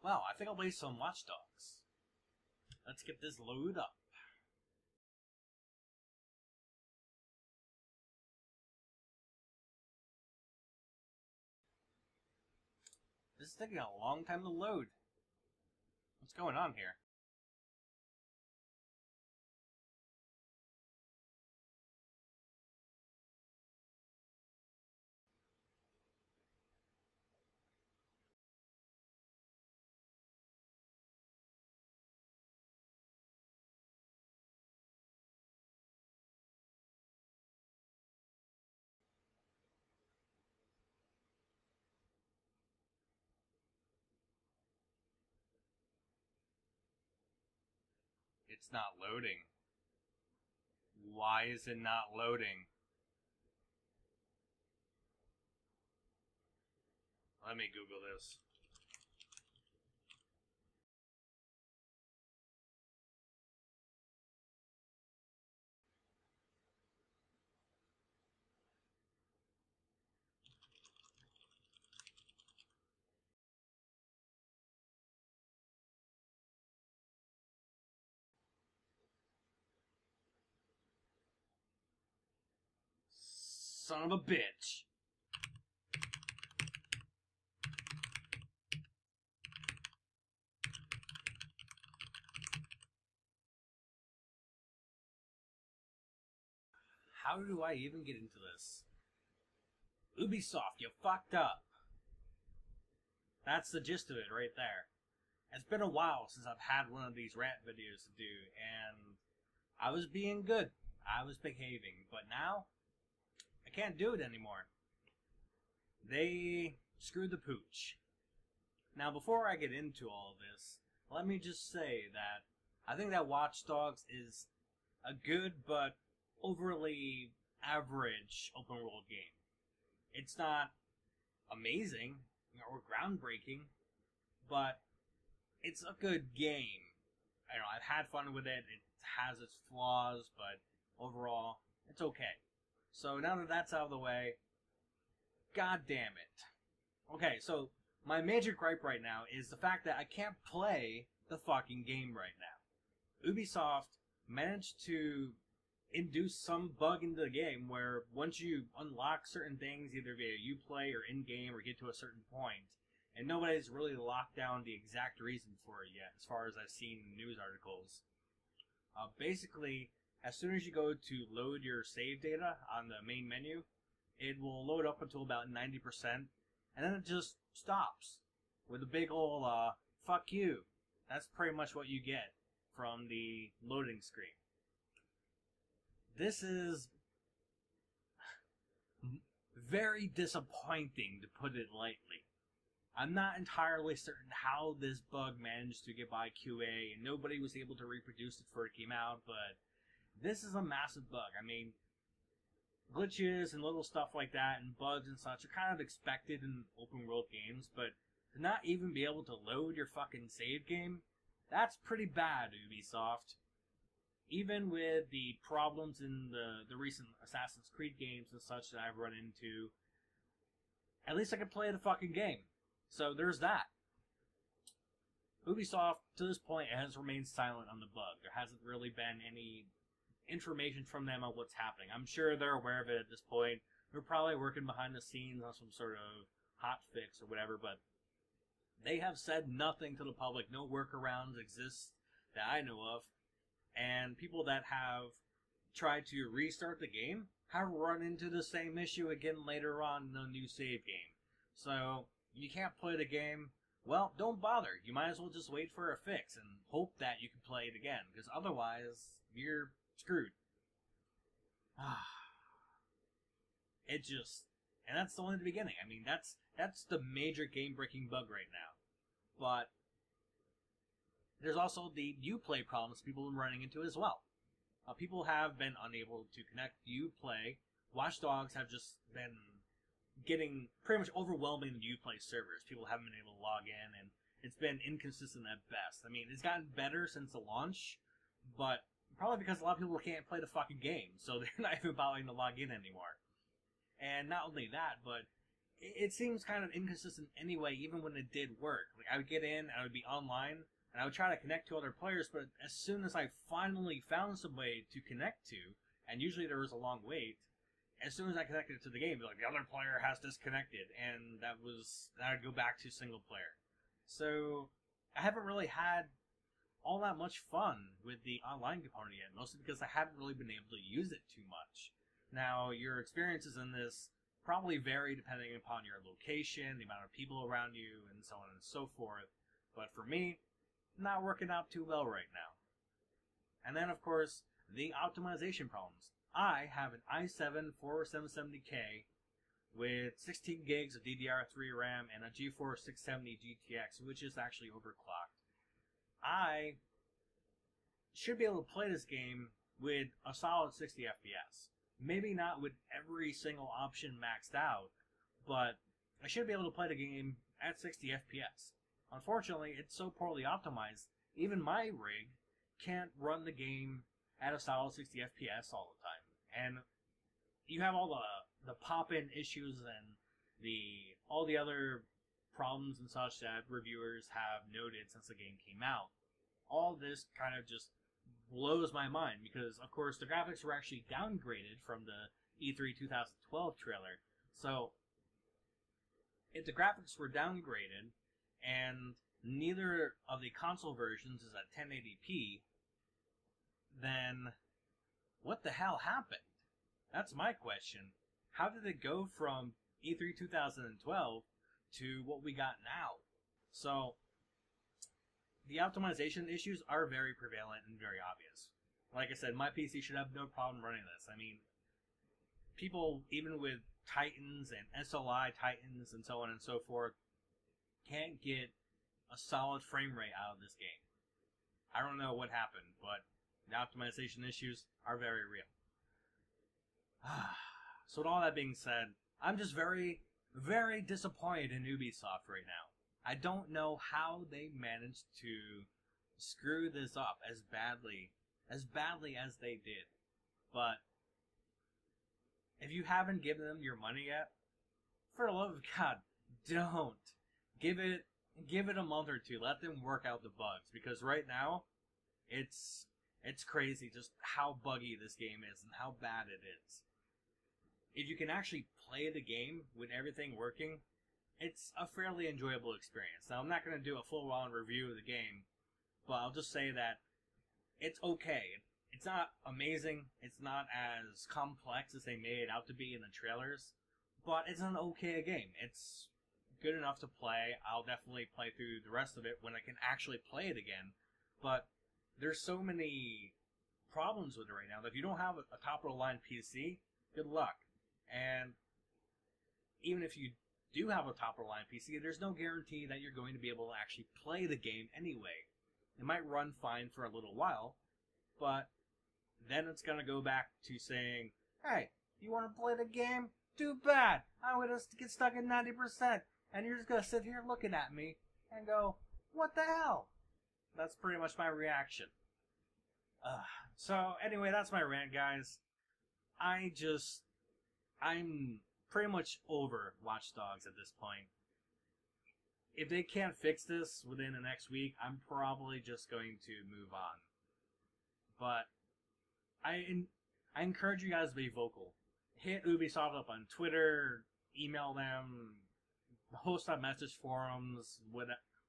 Well, I think I'll play some Watch Dogs. Let's get this loaded up. This is taking a long time to load. What's going on here? It's not loading. Why is it not loading? Let me Google this. Son of a bitch. How do I even get into this? Ubisoft, you fucked up. That's the gist of it right there. It's been a while since I've had one of these rant videos to do, and I was being good. I was behaving, but now I can't do it anymore. They screwed the pooch. Now, before I get into all of this, let me just say that I think that Watch Dogs is a good but overly average open world game. It's not amazing or groundbreaking, but it's a good game. I know I've had fun with it. It has its flaws, but overall, it's okay. So now that that's out of the way, god damn it. Okay, so my major gripe right now is the fact that I can't play the fucking game right now. Ubisoft managed to induce some bug into the game where once you unlock certain things, either via UPlay or in-game or get to a certain point, and nobody's really locked down the exact reason for it yet, as far as I've seen in news articles. Basically, as soon as you go to load your save data on the main menu, it will load up until about 90%, and then it just stops with a big ol' fuck you. That's pretty much what you get from the loading screen. This is very disappointing, to put it lightly. I'm not entirely certain how this bug managed to get by QA, and nobody was able to reproduce it before it came out, but this is a massive bug. I mean, glitches and little stuff like that and bugs and such are kind of expected in open world games, but to not even be able to load your fucking save game, that's pretty bad, Ubisoft. Even with the problems in the recent Assassin's Creed games and such that I've run into, at least I can play the fucking game. So there's that. Ubisoft, to this point, has remained silent on the bug. There hasn't really been any information from them on what's happening. I'm sure they're aware of it at this point. They're probably working behind the scenes on some sort of hot fix or whatever, but they have said nothing to the public. No workarounds exist that I know of. And people that have tried to restart the game have run into the same issue again later on in the new save game. So, you can't play the game, well, don't bother. You might as well just wait for a fix and hope that you can play it again, because otherwise, you're screwed. It just... And that's only the beginning. I mean, that's the major game-breaking bug right now. But there's also the UPlay problems people have been running into as well. People have been unable to connect UPlay. Watch Dogs have just been getting pretty much overwhelming the UPlay servers. People haven't been able to log in, and it's been inconsistent at best. I mean, it's gotten better since the launch, but probably because a lot of people can't play the fucking game, so they're not even bothering to log in anymore. And not only that, but it seems kind of inconsistent anyway, even when it did work. Like, I would get in, I would be online, and I would try to connect to other players, but as soon as I finally found some way to connect to, and usually there was a long wait, as soon as I connected to the game, like, the other player has disconnected, and that would go back to single player. So, I haven't really had all that much fun with the online component yet, mostly because I haven't really been able to use it too much. Now, your experiences in this probably vary depending upon your location, the amount of people around you, and so on and so forth, but for me, not working out too well right now. And then, of course, the optimization problems. I have an i7 4770K with 16 gigs of DDR3 RAM and a GeForce 670 GTX, which is actually overclocked. I should be able to play this game with a solid 60 FPS. Maybe not with every single option maxed out, but I should be able to play the game at 60 FPS. Unfortunately, it's so poorly optimized, even my rig can't run the game at a solid 60 FPS all the time. And you have all the pop-in issues and all the other problems and such that reviewers have noted since the game came out. All this kind of just blows my mind because, of course, the graphics were actually downgraded from the E3 2012 trailer. So, if the graphics were downgraded and neither of the console versions is at 1080p, then what the hell happened? That's my question. How did it go from E3 2012 to what we got now? So, the optimization issues are very prevalent and very obvious. Like I said, my PC should have no problem running this. I mean, people, even with Titans and SLI Titans and so on and so forth, can't get a solid frame rate out of this game. I don't know what happened, but the optimization issues are very real. So with all that being said, I'm just very, very disappointed in Ubisoft right now. I don't know how they managed to screw this up as badly as they did. But if you haven't given them your money yet, for the love of God, don't. Give it a month or two. Let them work out the bugs, because right now it's crazy just how buggy this game is and how bad it is. If you can actually play the game with everything working, it's a fairly enjoyable experience. Now, I'm not going to do a full-on review of the game, but I'll just say that it's okay. It's not amazing. It's not as complex as they made it out to be in the trailers, but it's an okay game. It's good enough to play. I'll definitely play through the rest of it when I can actually play it again, but there's so many problems with it right now that if you don't have a top-of-the-line PC, good luck. And even if you do have a top-of-the-line PC, there's no guarantee that you're going to be able to actually play the game anyway. It might run fine for a little while, but then it's going to go back to saying, hey, you want to play the game? Too bad. I'm going to get stuck at 90%. And you're just going to sit here looking at me and go, what the hell? That's pretty much my reaction. So, anyway, that's my rant, guys. I'm pretty much over Watch Dogs at this point. If they can't fix this within the next week, I'm probably just going to move on. But I encourage you guys to be vocal. Hit Ubisoft up on Twitter, email them, host on message forums,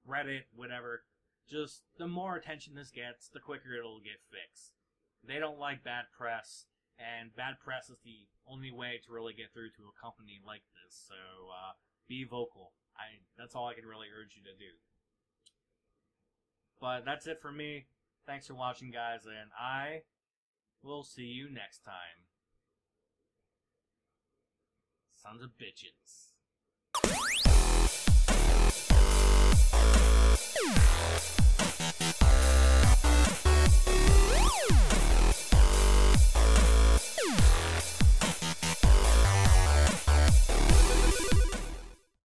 Reddit, whatever. Just the more attention this gets, the quicker it'll get fixed. They don't like bad press, and bad press is the only way to really get through to a company like this. So be vocal. That's all I can really urge you to do. But that's it for me. Thanks for watching, guys, and I will see you next time. Sons of bitches.